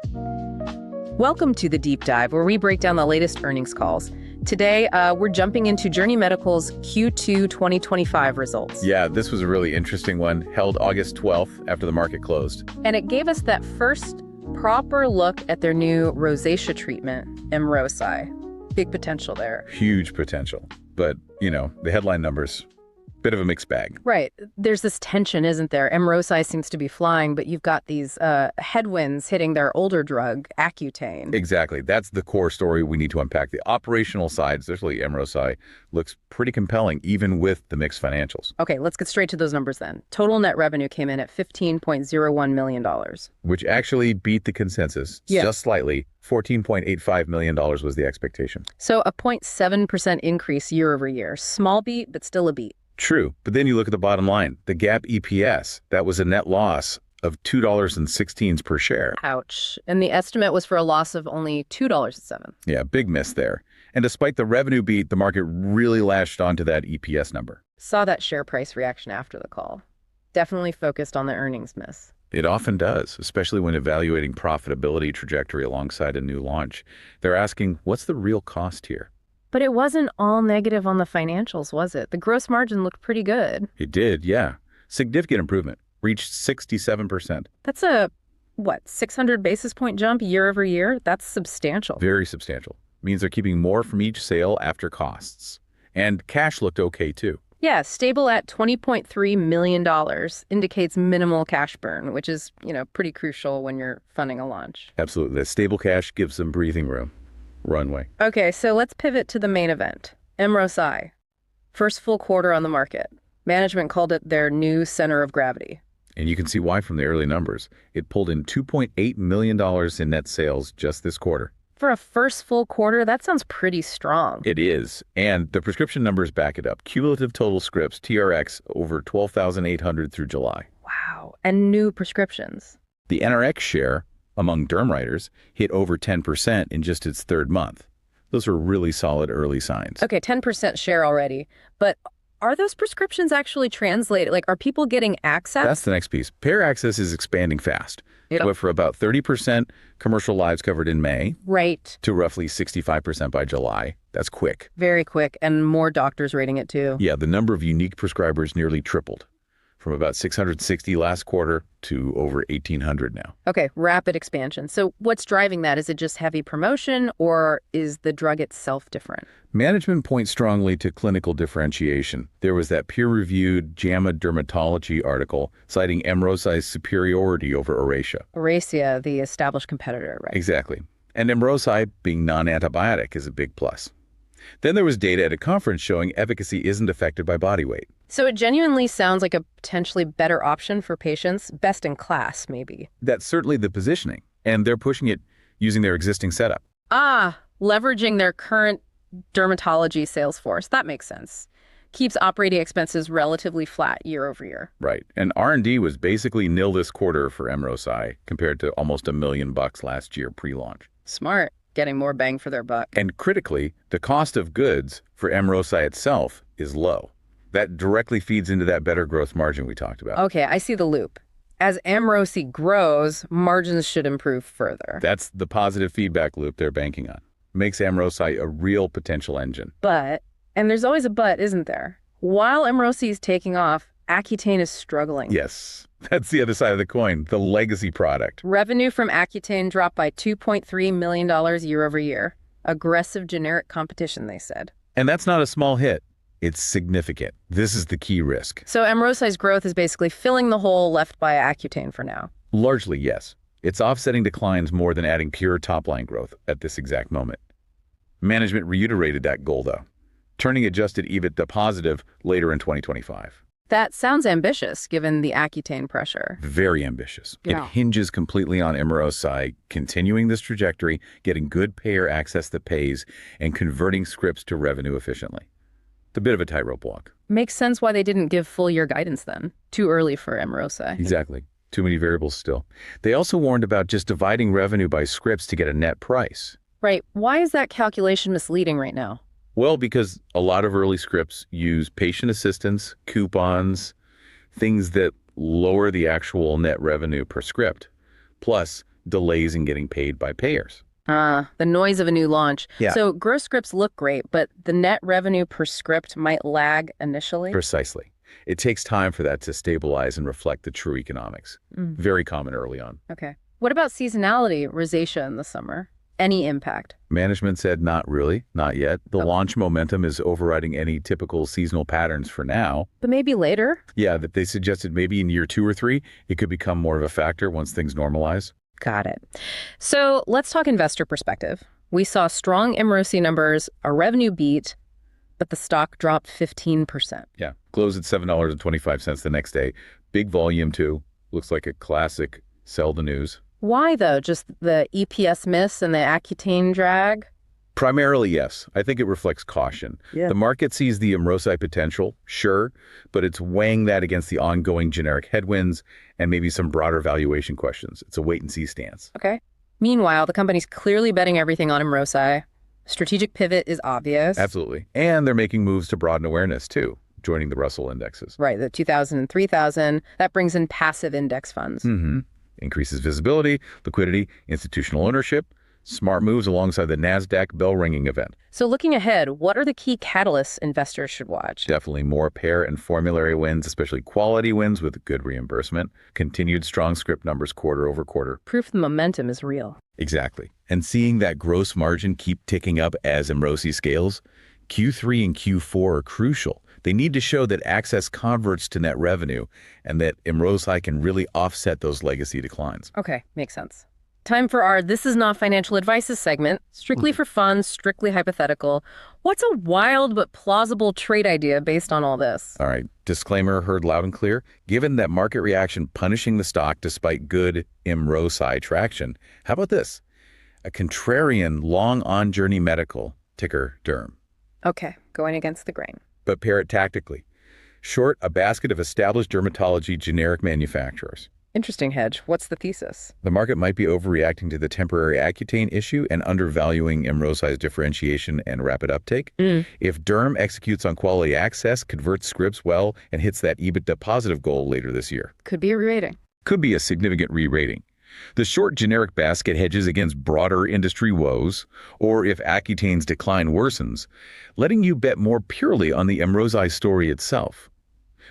Welcome to the Deep Dive, where we break down the latest earnings calls. Today, we're jumping into Journey Medical's Q2 2025 results. Yeah, this was a really interesting one, held August 12th after the market closed. And it gave us that first proper look at their new rosacea treatment, EMROSI. Big potential there. Huge potential. But, the headline numbers, bit of a mixed bag. Right. There's this tension, isn't there? EMROSI seems to be flying, but you've got these headwinds hitting their older drug, Accutane. Exactly. That's the core story we need to unpack. The operational side, especially EMROSI, looks pretty compelling, even with the mixed financials. Okay, let's get straight to those numbers then. Total net revenue came in at $15.01 million. Which actually beat the consensus just slightly. $14.85 million was the expectation. So a 0.7% increase year over year. Small beat, but still a beat. True, but then you look at the bottom line, the GAAP EPS, that was a net loss of $2.16 per share. Ouch. And the estimate was for a loss of only $2.07. Yeah, big miss there. And despite the revenue beat, the market really latched onto that EPS number. Saw that share price reaction after the call. Definitely focused on the earnings miss. It often does, especially when evaluating profitability trajectory alongside a new launch. They're asking, what's the real cost here? But it wasn't all negative on the financials, was it? The gross margin looked pretty good. It did, yeah. Significant improvement. Reached 67%. That's a, 600 basis point jump year over year? That's substantial. Very substantial. Means they're keeping more from each sale after costs. And cash looked okay, too. Yeah, stable at $20.3 million indicates minimal cash burn, which is, pretty crucial when you're funding a launch. Absolutely. The stable cash gives them breathing room. Runway. Okay, so let's pivot to the main event, EMROSI. First full quarter on the market. Management called it their new center of gravity. And you can see why from the early numbers. It pulled in $2.8 million in net sales just this quarter. For a first full quarter, that sounds pretty strong. It is. And the prescription numbers back it up. Cumulative total scripts, TRX, over 12,800 through July. Wow. And new prescriptions. The NRX share among derm writers hit over 10% in just its third month. Those are really solid early signs. Okay, 10% share already. But are those prescriptions actually translated? Are people getting access? That's the next piece. Payer access is expanding fast. It went from about 30% commercial lives covered in May to roughly 65% by July. That's quick. Very quick, and more doctors rating it too. Yeah, the number of unique prescribers nearly tripled, from about 660 last quarter to over 1,800 now. Okay, rapid expansion. So what's driving that? Is it just heavy promotion, or is the drug itself different? Management points strongly to clinical differentiation. There was that peer-reviewed JAMA Dermatology article citing EMROSI's superiority over Oracea. Oracea, the established competitor, right? Exactly. And EMROSI, being non-antibiotic, is a big plus. Then there was data at a conference showing efficacy isn't affected by body weight. So it genuinely sounds like a potentially better option for patients, best in class, maybe. That's certainly the positioning, and they're pushing it using their existing setup. Leveraging their current dermatology sales force. That makes sense. Keeps operating expenses relatively flat year over year. Right. And R&D was basically nil this quarter for EMROSI compared to almost $1 million last year pre-launch. Smart. Getting more bang for their buck. And critically, the cost of goods for EMROSI itself is low. That directly feeds into that better gross margin we talked about. Okay, I see the loop. As EMROSI grows, margins should improve further. That's the positive feedback loop they're banking on. Makes EMROSI a real potential engine. But, and there's always a but, isn't there? While EMROSI is taking off, Accutane is struggling. Yes, that's the other side of the coin, the legacy product. Revenue from Accutane dropped by $2.3 million year over year. Aggressive generic competition, they said. And that's not a small hit. It's significant. This is the key risk. So EMROSI's growth is basically filling the hole left by Accutane for now. Largely, yes. It's offsetting declines more than adding pure top-line growth at this exact moment. Management reiterated that goal, though, turning adjusted EBITDA positive later in 2025. That sounds ambitious, given the Accutane pressure. Very ambitious. Yeah. It hinges completely on EMROSI continuing this trajectory, getting good payer access that pays, and converting scripts to revenue efficiently. It's a bit of a tightrope walk. Makes sense why they didn't give full-year guidance then. Too early for EMROSI. Exactly. Too many variables still. They also warned about just dividing revenue by scripts to get a net price. Right. Why is that calculation misleading right now? Well, because a lot of early scripts use patient assistance, coupons, things that lower the actual net revenue per script. Plus, delays in getting paid by payers. The noise of a new launch. Yeah. So gross scripts look great, but the net revenue per script might lag initially. Precisely. It takes time for that to stabilize and reflect the true economics. Very common early on. Okay. What about seasonality, rosacea in the summer? Any impact? Management said not really, not yet. The launch momentum is overriding any typical seasonal patterns for now. But maybe later? Yeah, that they suggested maybe in year 2 or 3, it could become more of a factor once things normalize. Got it. So let's talk investor perspective. We saw strong EMROSI numbers, a revenue beat, but the stock dropped 15%. Yeah, closed at $7.25 the next day. Big volume too. Looks like a classic sell the news. Why, though? Just the EPS miss and the Accutane drag? Primarily, yes. I think it reflects caution. Yeah. The market sees the EMROSI potential, sure, but it's weighing that against the ongoing generic headwinds and maybe some broader valuation questions. It's a wait-and-see stance. Okay. Meanwhile, the company's clearly betting everything on EMROSI. Strategic pivot is obvious. Absolutely. And they're making moves to broaden awareness, too, joining the Russell indexes. Right, the 2000 and 3000. That brings in passive index funds. Increases visibility, liquidity, institutional ownership. Smart moves alongside the NASDAQ bell-ringing event. So looking ahead, what are the key catalysts investors should watch? Definitely more payer and formulary wins, especially quality wins with good reimbursement. Continued strong script numbers quarter over quarter. Proof the momentum is real. Exactly. And seeing that gross margin keep ticking up as EMROSI scales, Q3 and Q4 are crucial. They need to show that access converts to net revenue and that EMROSI can really offset those legacy declines. Okay, makes sense. Time for our This Is Not Financial Advices segment. Strictly for fun, strictly hypothetical. What's a wild but plausible trade idea based on all this? All right, disclaimer heard loud and clear. Given that market reaction punishing the stock despite good EMROSI traction, how about this? A contrarian long on Journey Medical, ticker DERM. Okay, going against the grain. But pair it tactically. Short a basket of established dermatology generic manufacturers. Interesting hedge. What's the thesis? The market might be overreacting to the temporary Accutane issue and undervaluing EMROSI's differentiation and rapid uptake. If Derm executes on quality access, converts scripts well, and hits that EBITDA positive goal later this year. Could be a re-rating. Could be a significant re-rating. The short generic basket hedges against broader industry woes, or if Accutane's decline worsens, letting you bet more purely on the EMROSI story itself.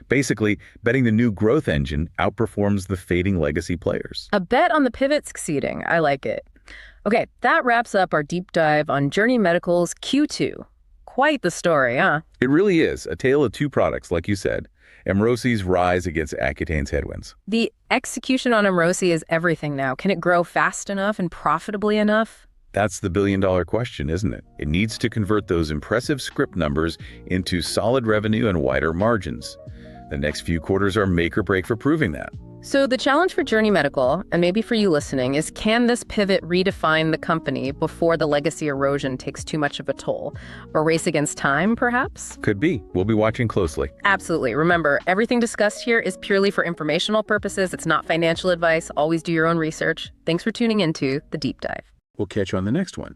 Basically, betting the new growth engine outperforms the fading legacy players. A bet on the pivot succeeding. I like it. Okay, that wraps up our deep dive on Journey Medical's Q2. Quite the story, huh? It really is a tale of two products, like you said. EMROSI's rise against Accutane's headwinds. The execution on EMROSI is everything now. Can it grow fast enough and profitably enough? That's the billion-dollar question, isn't it? It needs to convert those impressive script numbers into solid revenue and wider margins. The next few quarters are make or break for proving that. So the challenge for Journey Medical, and maybe for you listening, is can this pivot redefine the company before the legacy erosion takes too much of a toll? A race against time, perhaps? Could be. We'll be watching closely. Absolutely. Remember, everything discussed here is purely for informational purposes. It's not financial advice. Always do your own research. Thanks for tuning into The Deep Dive. We'll catch you on the next one.